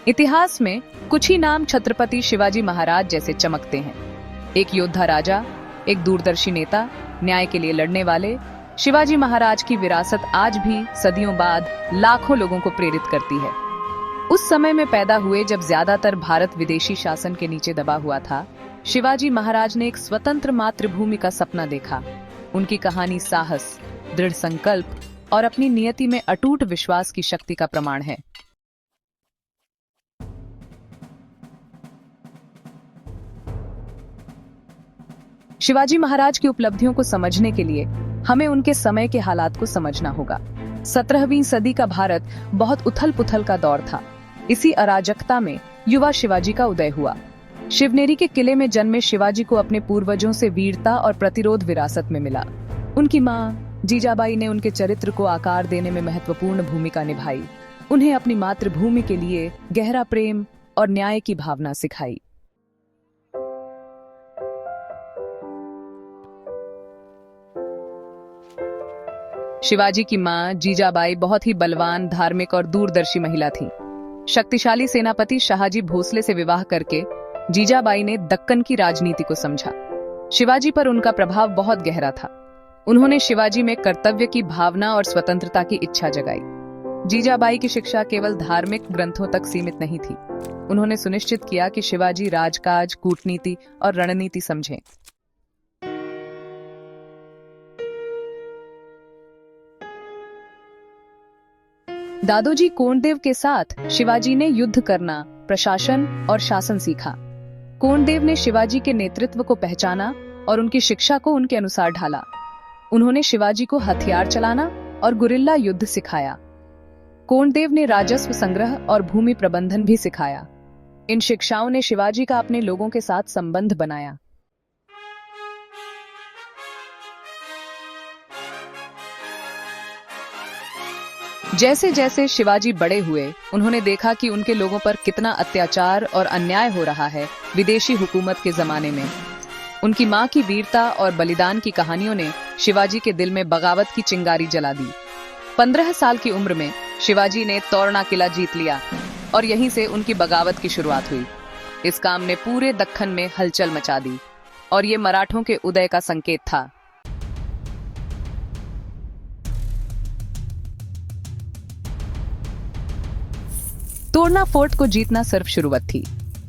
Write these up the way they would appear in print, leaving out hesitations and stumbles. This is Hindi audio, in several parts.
इतिहास में कुछ ही नाम छत्रपति शिवाजी महाराज जैसे चमकते हैं। एक योद्धा राजा, एक दूरदर्शी नेता, न्याय के लिए लड़ने वाले, शिवाजी महाराज की विरासत आज भी सदियों बाद लाखों लोगों को प्रेरित करती है। उस समय में पैदा हुए जब ज्यादातर भारत विदेशी शासन के नीचे दबा हुआ था, शिवाजी महाराज ने एक स्वतंत्र मातृभूमि का सपना देखा। उनकी कहानी साहस, दृढ़ संकल्प और अपनी नियति में अटूट विश्वास की शक्ति का प्रमाण है। शिवाजी महाराज की उपलब्धियों को समझने के लिए हमें उनके समय के हालात को समझना होगा। 17वीं सदी का भारत बहुत उथल-पुथल का दौर था। इसी अराजकता में युवा शिवाजी का उदय हुआ। शिवनेरी के किले में जन्मे शिवाजी को अपने पूर्वजों से वीरता और प्रतिरोध विरासत में मिला। उनकी मां जीजाबाई ने उनके चरित्र को आकार देने में महत्वपूर्ण भूमिका निभाई। उन्हें अपनी मातृभूमि के लिए गहरा प्रेम और न्याय की भावना सिखाई। शिवाजी की मां जीजाबाई बहुत ही बलवान, धार्मिक और दूरदर्शी महिला थी। शक्तिशाली सेनापति शाहजी भोसले से विवाह करके जीजाबाई ने दक्कन की राजनीति को समझा। शिवाजी पर उनका प्रभाव बहुत गहरा था। उन्होंने शिवाजी में कर्तव्य की भावना और स्वतंत्रता की इच्छा जगाई। जीजाबाई की शिक्षा केवल धार्मिक ग्रंथों तक सीमित नहीं थी। उन्होंने सुनिश्चित किया कि शिवाजी राजकाज, कूटनीति और रणनीति समझें। दादोजी कोंडदेव के साथ शिवाजी ने युद्ध करना, प्रशासन और शासन सीखा। कोंडदेव ने शिवाजी के नेतृत्व को पहचाना और उनकी शिक्षा को उनके अनुसार ढाला। उन्होंने शिवाजी को हथियार चलाना और गुरिल्ला युद्ध सिखाया। कोंडदेव ने राजस्व संग्रह और भूमि प्रबंधन भी सिखाया। इन शिक्षाओं ने शिवाजी का अपने लोगों के साथ संबंध बनाया। जैसे जैसे शिवाजी बड़े हुए, उन्होंने देखा कि उनके लोगों पर कितना अत्याचार और अन्याय हो रहा है विदेशी हुकूमत के जमाने में। उनकी मां की वीरता और बलिदान की कहानियों ने शिवाजी के दिल में बगावत की चिंगारी जला दी। 15 साल की उम्र में शिवाजी ने तोरणा किला जीत लिया और यहीं से उनकी बगावत की शुरुआत हुई। इस काम ने पूरे दक्खन में हलचल मचा दी और ये मराठों के उदय का संकेत था। तोरणा फोर्ट को जीतना सिर्फ शुरुआत थी।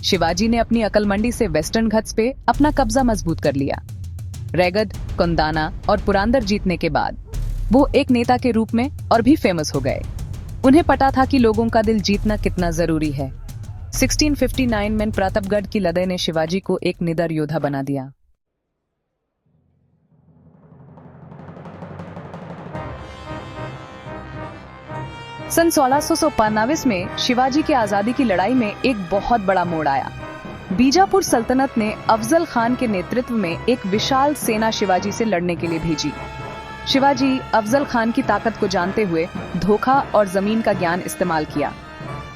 शिवाजी ने अपनी अकलमंडी से वेस्टर्न घाट्स पे अपना कब्जा मजबूत कर लिया। रैगड, कुंदाना और पुरंदर जीतने के बाद वो एक नेता के रूप में और भी फेमस हो गए। उन्हें पता था कि लोगों का दिल जीतना कितना जरूरी है। 1659 में प्रतापगढ़ की लड़ाई ने शिवाजी को एक निडर योद्धा बना दिया। सन 1695 में शिवाजी के आजादी की लड़ाई में एक बहुत बड़ा मोड़ आया। बीजापुर सल्तनत ने अफजल खान के नेतृत्व में एक विशाल सेना शिवाजी से लड़ने के लिए भेजी। शिवाजी अफजल खान की ताकत को जानते हुए धोखा और जमीन का ज्ञान इस्तेमाल किया।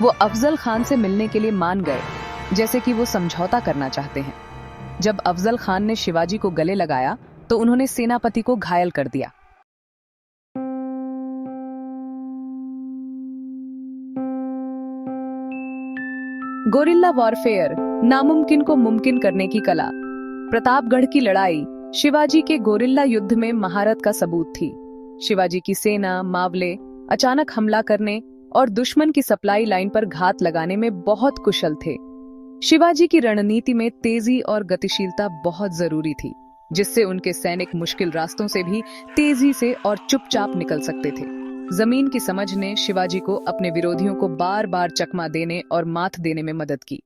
वो अफजल खान से मिलने के लिए मान गए, जैसे कि वो समझौता करना चाहते हैं। जब अफजल खान ने शिवाजी को गले लगाया तो उन्होंने सेनापति को घायल कर दिया। गोरिल्ला वॉरफेयर, नामुमकिन को मुमकिन करने की कला। प्रतापगढ़ की लड़ाई शिवाजी के गोरिल्ला युद्ध में महारत का सबूत थी। शिवाजी की सेना, मावले अचानक हमला करने और दुश्मन की सप्लाई लाइन पर घात लगाने में बहुत कुशल थे। शिवाजी की रणनीति में तेजी और गतिशीलता बहुत जरूरी थी, जिससे उनके सैनिक मुश्किल रास्तों से भी तेजी से और चुपचाप निकल सकते थे। जमीन की समझ ने शिवाजी को अपने विरोधियों को बार बार चकमा देने और मात देने में मदद की।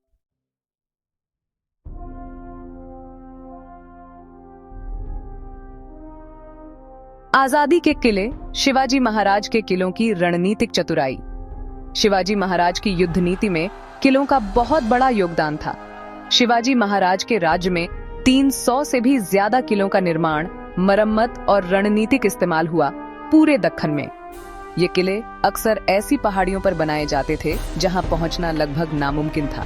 आजादी के किले, शिवाजी महाराज के किलों की रणनीतिक चतुराई। शिवाजी महाराज की युद्ध नीति में किलों का बहुत बड़ा योगदान था। शिवाजी महाराज के राज्य में 300 से भी ज्यादा किलों का निर्माण, मरम्मत और रणनीतिक इस्तेमाल हुआ पूरे दक्खन में। ये किले अक्सर ऐसी पहाड़ियों पर बनाए जाते थे जहां पहुंचना लगभग नामुमकिन था।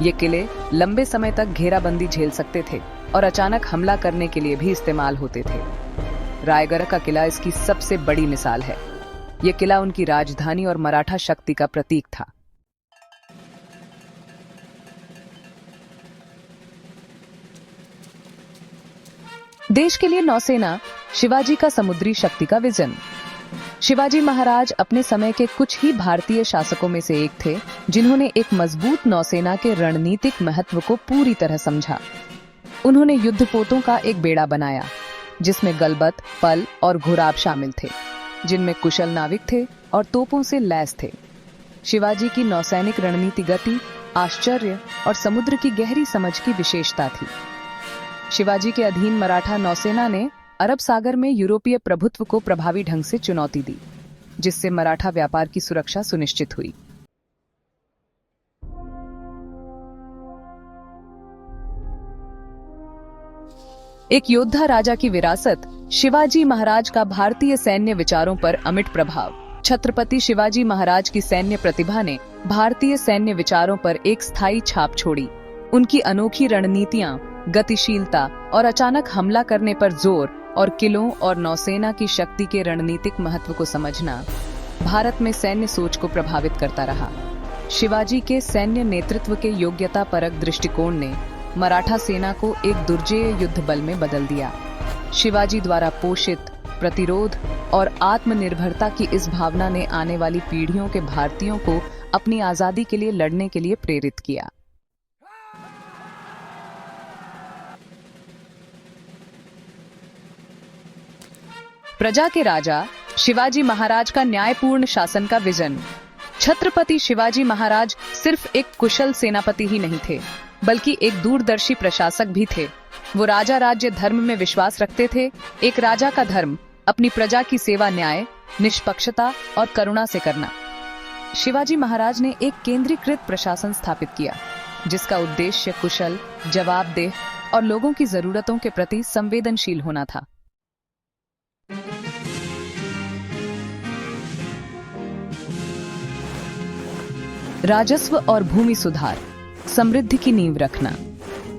ये किले लंबे समय तक घेराबंदी झेल सकते थे और अचानक हमला करने के लिए भी इस्तेमाल होते थे। रायगढ़ का किला इसकी सबसे बड़ी मिसाल है। यह किला उनकी राजधानी और मराठा शक्ति का प्रतीक था। देश के लिए नौसेना, शिवाजी का समुद्री शक्ति का विजन। शिवाजी महाराज अपने समय के कुछ ही भारतीय शासकों में से एक थे जिन्होंने एक मजबूत नौसेना के रणनीतिक महत्व को पूरी तरह समझा। उन्होंने युद्धपोतों का एक बेड़ा बनाया जिसमें गलबत, पल और घुराब शामिल थे, जिनमें कुशल नाविक थे और तोपों से लैस थे। शिवाजी की नौसैनिक रणनीति गति, आश्चर्य और समुद्र की गहरी समझ की विशेषता थी। शिवाजी के अधीन मराठा नौसेना ने अरब सागर में यूरोपीय प्रभुत्व को प्रभावी ढंग से चुनौती दी, जिससे मराठा व्यापार की सुरक्षा सुनिश्चित हुई। एक योद्धा राजा की विरासत, शिवाजी महाराज का भारतीय सैन्य विचारों पर अमिट प्रभाव। छत्रपति शिवाजी महाराज की सैन्य प्रतिभा ने भारतीय सैन्य विचारों पर एक स्थायी छाप छोड़ी। उनकी अनोखी रणनीतियां, गतिशीलता और अचानक हमला करने पर जोर और किलों और नौसेना की शक्ति के रणनीतिक महत्व को समझना भारत में सैन्य सोच को प्रभावित करता रहा। शिवाजी के सैन्य नेतृत्व के योग्यतापरक दृष्टिकोण ने मराठा सेना को एक दुर्जेय युद्ध बल में बदल दिया। शिवाजी द्वारा पोषित प्रतिरोध और आत्मनिर्भरता की इस भावना ने आने वाली पीढ़ियों के भारतीयों को अपनी आजादी के लिए लड़ने के लिए प्रेरित किया। प्रजा के राजा, शिवाजी महाराज का न्यायपूर्ण शासन का विजन। छत्रपति शिवाजी महाराज सिर्फ एक कुशल सेनापति ही नहीं थे, बल्कि एक दूरदर्शी प्रशासक भी थे। वो राजा राज्य धर्म में विश्वास रखते थे। एक राजा का धर्म अपनी प्रजा की सेवा न्याय, निष्पक्षता और करुणा से करना। शिवाजी महाराज ने एक केंद्रीकृत प्रशासन स्थापित किया, जिसका उद्देश्य कुशल, जवाबदेह और लोगों की जरूरतों के प्रति संवेदनशील होना था। राजस्व और भूमि सुधार, समृद्धि की नींव रखना।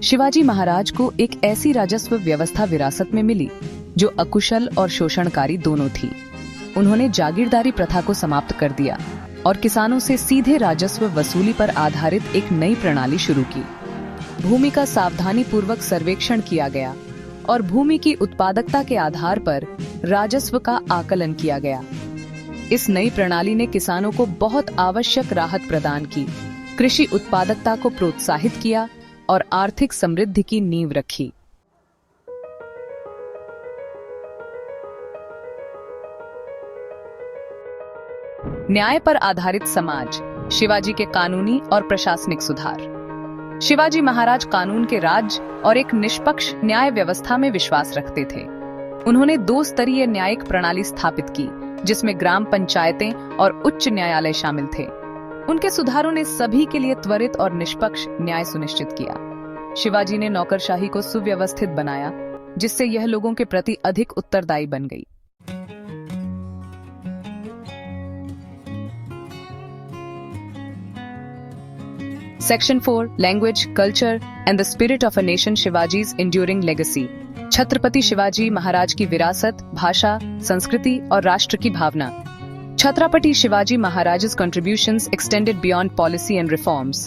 शिवाजी महाराज को एक ऐसी राजस्व व्यवस्था विरासत में मिली जो अकुशल और शोषणकारी दोनों थी। उन्होंने जागीरदारी प्रथा को समाप्त कर दिया और किसानों से सीधे राजस्व वसूली पर आधारित एक नई प्रणाली शुरू की। भूमि का सावधानी पूर्वक सर्वेक्षण किया गया और भूमि की उत्पादकता के आधार पर राजस्व का आकलन किया गया। इस नई प्रणाली ने किसानों को बहुत आवश्यक राहत प्रदान की, कृषि उत्पादकता को प्रोत्साहित किया और आर्थिक समृद्धि की नींव रखी। न्याय पर आधारित समाज, शिवाजी के कानूनी और प्रशासनिक सुधार। शिवाजी महाराज कानून के राज और एक निष्पक्ष न्याय व्यवस्था में विश्वास रखते थे। उन्होंने 2 स्तरीय न्यायिक प्रणाली स्थापित की, जिसमें ग्राम पंचायतें और उच्च न्यायालय शामिल थे। उनके सुधारों ने सभी के लिए त्वरित और निष्पक्ष न्याय सुनिश्चित किया। शिवाजी ने नौकरशाही को सुव्यवस्थित बनाया, जिससे यह लोगों के प्रति अधिक उत्तरदायी बन गई। Section 4, Language, Culture and the Spirit of a Nation, Shivaji's Enduring Legacy। Chhatrapati Shivaji Maharaj की विरासत, भाषा, संस्कृति और राष्ट्र की भावना। Chhatrapati Shivaji Maharaj's contributions extended beyond policy and reforms।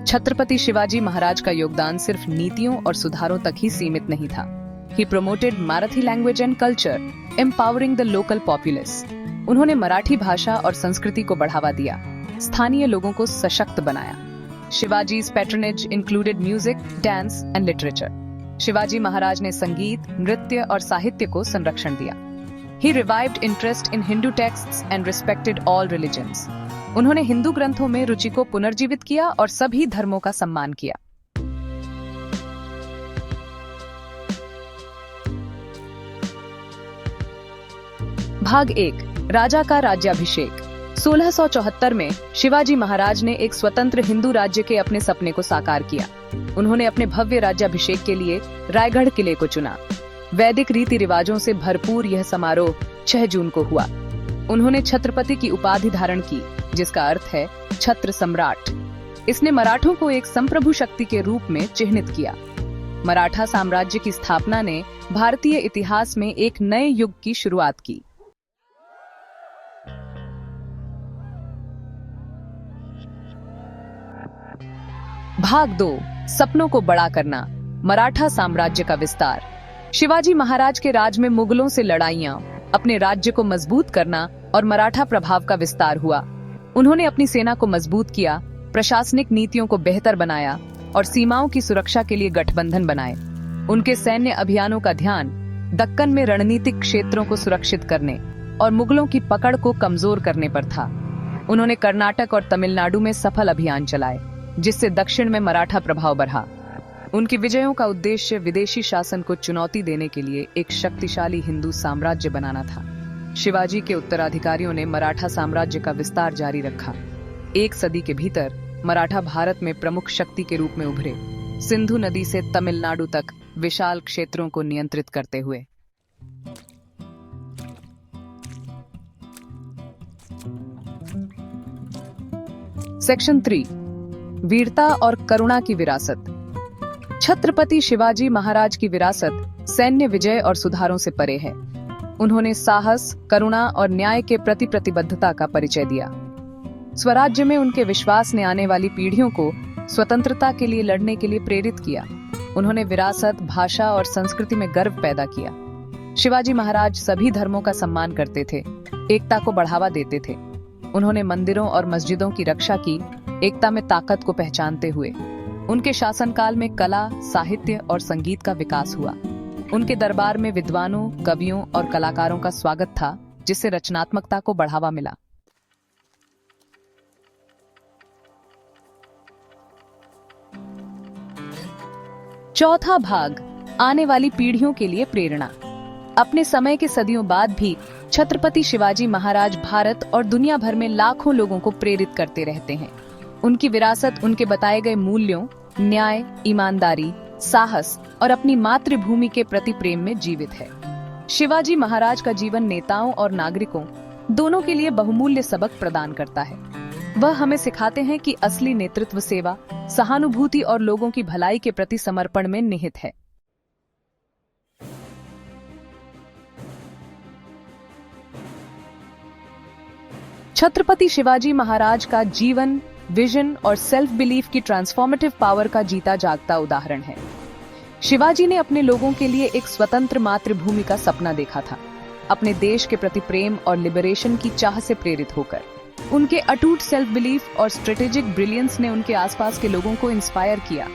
Chhatrapati Shivaji Maharaj का योगदान सिर्फ नीतियों और सुधारों तक ही सीमित नहीं था। He promoted Marathi language and culture, empowering the local populace। उन्होंने मराठी भाषा और संस्कृति को बढ़ावा दिया, स्थानीय लोगों को सशक्त बनाया। Shivaji's patronage included music, dance and literature। Shivaji Maharaj ने संगीत, नृत्य और साहित्य को संरक्षण दिया। He revived interest in Hindu texts and respected all religions। उन्होंने हिंदू ग्रंथों में रुचि को पुनर्जीवित किया और सभी धर्मों का सम्मान किया। भाग 1, राजा का राज्याभिषेक। 1674 में शिवाजी महाराज ने एक स्वतंत्र हिंदू राज्य के अपने सपने को साकार किया। उन्होंने अपने भव्य राज्याभिषेक के लिए रायगढ़ किले को चुना। वैदिक रीति रिवाजों से भरपूर यह समारोह 6 जून को हुआ। उन्होंने छत्रपति की उपाधि धारण की, जिसका अर्थ है छत्र सम्राट। इसने मराठों को एक संप्रभु शक्ति के रूप में चिह्नित किया। मराठा साम्राज्य की स्थापना ने भारतीय इतिहास में एक नए युग की शुरुआत की। भाग 2, सपनों को बड़ा करना, मराठा साम्राज्य का विस्तार। शिवाजी महाराज के राज में मुगलों से लड़ाइयां, अपने राज्य को मजबूत करना और मराठा प्रभाव का विस्तार हुआ। उन्होंने अपनी सेना को मजबूत किया, प्रशासनिक नीतियों को बेहतर बनाया और सीमाओं की सुरक्षा के लिए गठबंधन बनाए। उनके सैन्य अभियानों का ध्यान दक्कन में रणनीतिक क्षेत्रों को सुरक्षित करने और मुगलों की पकड़ को कमजोर करने पर था। उन्होंने कर्नाटक और तमिलनाडु में सफल अभियान चलाए, जिससे दक्षिण में मराठा प्रभाव बढ़ा। उनकी विजयों का उद्देश्य विदेशी शासन को चुनौती देने के लिए एक शक्तिशाली हिंदू साम्राज्य बनाना था। शिवाजी के उत्तराधिकारियों ने मराठा साम्राज्य का विस्तार जारी रखा। एक सदी के भीतर मराठा भारत में प्रमुख शक्ति के रूप में उभरे, सिंधु नदी से तमिलनाडु तक विशाल क्षेत्रों को नियंत्रित करते हुए। सेक्शन 3, वीरता और करुणा की विरासत। छत्रपति शिवाजी महाराज की विरासत सैन्य विजय और सुधारों से परे है। उन्होंने साहस, करुणा और न्याय के प्रति प्रतिबद्धता का परिचय दिया। स्वराज्य में उनके विश्वास ने आने वाली पीढ़ियों को स्वतंत्रता के लिए लड़ने के लिए प्रेरित किया। उन्होंने विरासत, भाषा और संस्कृति में गर्व पैदा किया। शिवाजी महाराज सभी धर्मों का सम्मान करते थे, एकता को बढ़ावा देते थे। उन्होंने मंदिरों और मस्जिदों की रक्षा की, एकता में ताकत को पहचानते हुए। उनके शासनकाल में कला, साहित्य और संगीत का विकास हुआ। उनके दरबार में विद्वानों, कवियों और कलाकारों का स्वागत था, जिससे रचनात्मकता को बढ़ावा मिला। चौथा भाग, आने वाली पीढ़ियों के लिए प्रेरणा। अपने समय के सदियों बाद भी छत्रपति शिवाजी महाराज भारत और दुनिया भर में लाखों लोगों को प्रेरित करते रहते हैं। उनकी विरासत उनके बताए गए मूल्यों, न्याय, ईमानदारी, साहस और अपनी मातृभूमि के प्रति प्रेम में जीवित है। शिवाजी महाराज का जीवन नेताओं और नागरिकों दोनों के लिए बहुमूल्य सबक प्रदान करता है। वह हमें सिखाते हैं कि असली नेतृत्व सेवा, सहानुभूति और लोगों की भलाई के प्रति समर्पण में निहित है। छत्रपति शिवाजी महाराज का जीवन, विजन और सेल्फ बिलीफ की ट्रांसफॉर्मेटिव पावर का जीता जागता उदाहरण है। शिवाजी ने अपने लोगों के लिए एक स्वतंत्र मातृभूमि का सपना देखा था, अपने देश के प्रति प्रेम और लिबरेशन की चाह से प्रेरित होकर। उनके अटूट सेल्फ बिलीफ और स्ट्रेटेजिक ब्रिलियंस ने उनके आसपास के लोगों को इंस्पायर किया।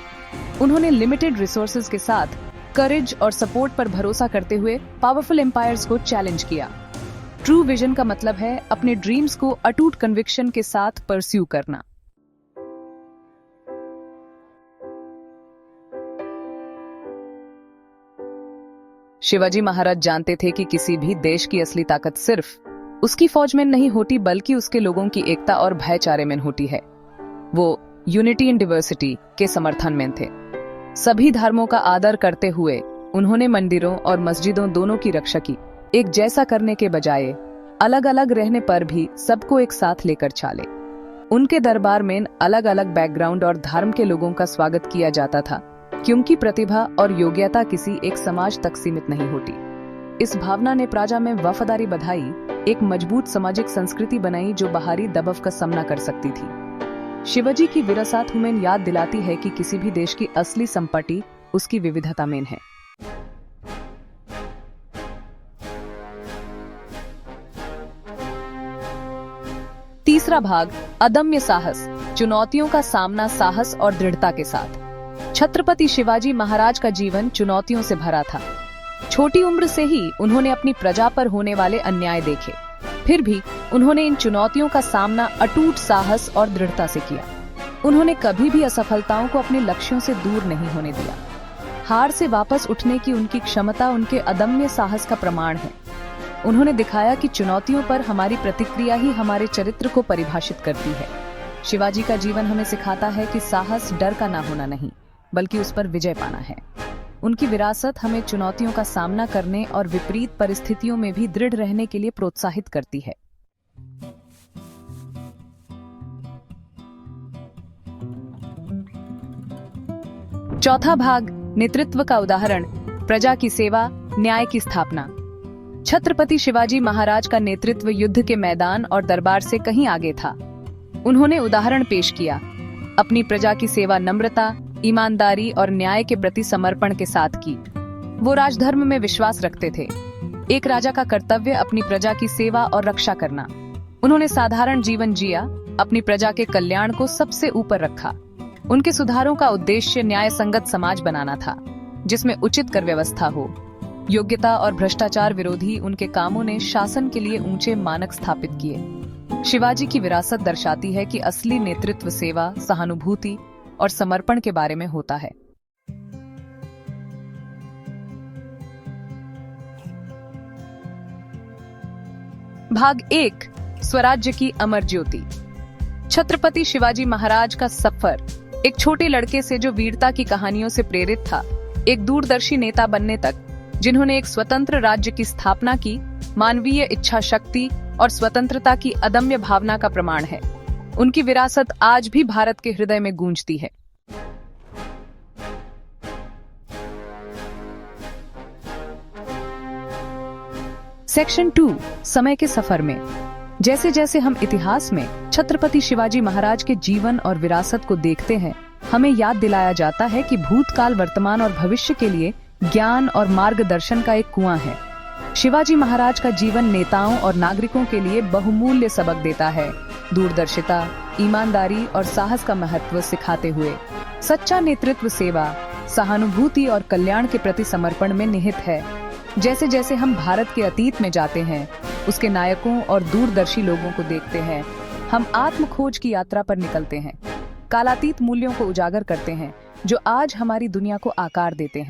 उन्होंने लिमिटेड रिसोर्सेज के साथ करेज और सपोर्ट पर भरोसा करते हुए पावरफुल एम्पायर्स को चैलेंज किया। ट्रू विजन का मतलब है अपने ड्रीम्स को अटूट कन्विक्शन के साथ परस्यू करना। शिवाजी महाराज जानते थे कि किसी भी देश की असली ताकत सिर्फ उसकी फौज में नहीं होती, बल्कि उसके लोगों की एकता और भाईचारे में होती है। वो यूनिटी इन डाइवर्सिटी के समर्थन में थे। सभी धर्मों का आदर करते हुए उन्होंने मंदिरों और मस्जिदों दोनों की रक्षा की। एक जैसा करने के बजाय अलग अलग रहने पर भी सबको एक साथ लेकर चले। उनके दरबार में अलग अलग बैकग्राउंड और धर्म के लोगों का स्वागत किया जाता था, क्योंकि प्रतिभा और योग्यता किसी एक समाज तक सीमित नहीं होती। इस भावना ने प्रजा में वफादारी बढ़ाई, एक मजबूत सामाजिक संस्कृति बनाई जो बाहरी दबाव का सामना कर सकती थी। शिवाजी की विरासत हमें याद दिलाती है कि किसी भी देश की असली संपत्ति उसकी विविधता में है। तीसरा भाग, अदम्य साहस, चुनौतियों का सामना साहस और दृढ़ता के साथ। छत्रपति शिवाजी महाराज का जीवन चुनौतियों से भरा था। छोटी उम्र से ही उन्होंने अपनी प्रजा पर होने वाले अन्याय देखे, फिर भी उन्होंने इन चुनौतियों का सामना अटूट साहस और दृढ़ता से किया। उन्होंने कभी भी असफलताओं को अपने लक्ष्यों से दूर नहीं होने दिया। हार से वापस उठने की उनकी क्षमता उनके अदम्य साहस का प्रमाण है। उन्होंने दिखाया कि चुनौतियों पर हमारी प्रतिक्रिया ही हमारे चरित्र को परिभाषित करती है। शिवाजी का जीवन हमें सिखाता है कि साहस डर का ना होना नहीं, बल्कि उस पर विजय पाना है। उनकी विरासत हमें चुनौतियों का सामना करने और विपरीत परिस्थितियों में भी दृढ़ रहने के लिए प्रोत्साहित करती है। चौथा भाग, नेतृत्व का उदाहरण, प्रजा की सेवा, न्याय की स्थापना। छत्रपति शिवाजी महाराज का नेतृत्व युद्ध के मैदान और दरबार से कहीं आगे था। उन्होंने उदाहरण पेश किया, अपनी प्रजा की सेवा नम्रता, ईमानदारी और न्याय के प्रति समर्पण के साथ की। वो राजधर्म में विश्वास रखते थे। एक राजा का कर्तव्य अपनी प्रजा की सेवा और रक्षा करना। उन्होंने साधारण जीवन जिया, अपनी प्रजा के कल्याण को सबसे ऊपर रखा। उनके सुधारों का उद्देश्य न्याय संगत समाज बनाना था, जिसमें उचित कर व्यवस्था हो। योग्यता और भ्रष्टाचार विरोधी उनके कामों ने शासन के लिए ऊंचे मानक स्थापित किए। शिवाजी की विरासत दर्शाती है कि असली नेतृत्व सेवा, सहानुभूति और समर्पण के बारे में होता है। भाग 1, स्वराज्य की अमर ज्योति। छत्रपति शिवाजी महाराज का सफर एक छोटे लड़के से जो वीरता की कहानियों से प्रेरित था, एक दूरदर्शी नेता बनने तक, जिन्होंने एक स्वतंत्र राज्य की स्थापना की, मानवीय इच्छा शक्ति और स्वतंत्रता की अदम्य भावना का प्रमाण है। उनकी विरासत आज भी भारत के हृदय में गूंजती है। सेक्शन 2, समय के सफर में। जैसे जैसे हम इतिहास में छत्रपति शिवाजी महाराज के जीवन और विरासत को देखते हैं, हमें याद दिलाया जाता है कि भूतकाल, वर्तमान और भविष्य के लिए ज्ञान और मार्गदर्शन का एक कुआं है। शिवाजी महाराज का जीवन नेताओं और नागरिकों के लिए बहुमूल्य सबक देता है। दूरदर्शिता, ईमानदारी और साहस का महत्व सिखाते हुए सच्चा नेतृत्व सेवा, सहानुभूति और कल्याण के प्रति समर्पण में निहित है। जैसे जैसे हम भारत के अतीत में जाते हैं, उसके नायकों और दूरदर्शी लोगों को देखते हैं, हम आत्म खोज की यात्रा पर निकलते हैं। कालातीत मूल्यों को उजागर करते हैं जो आज हमारी दुनिया को आकार देते हैं।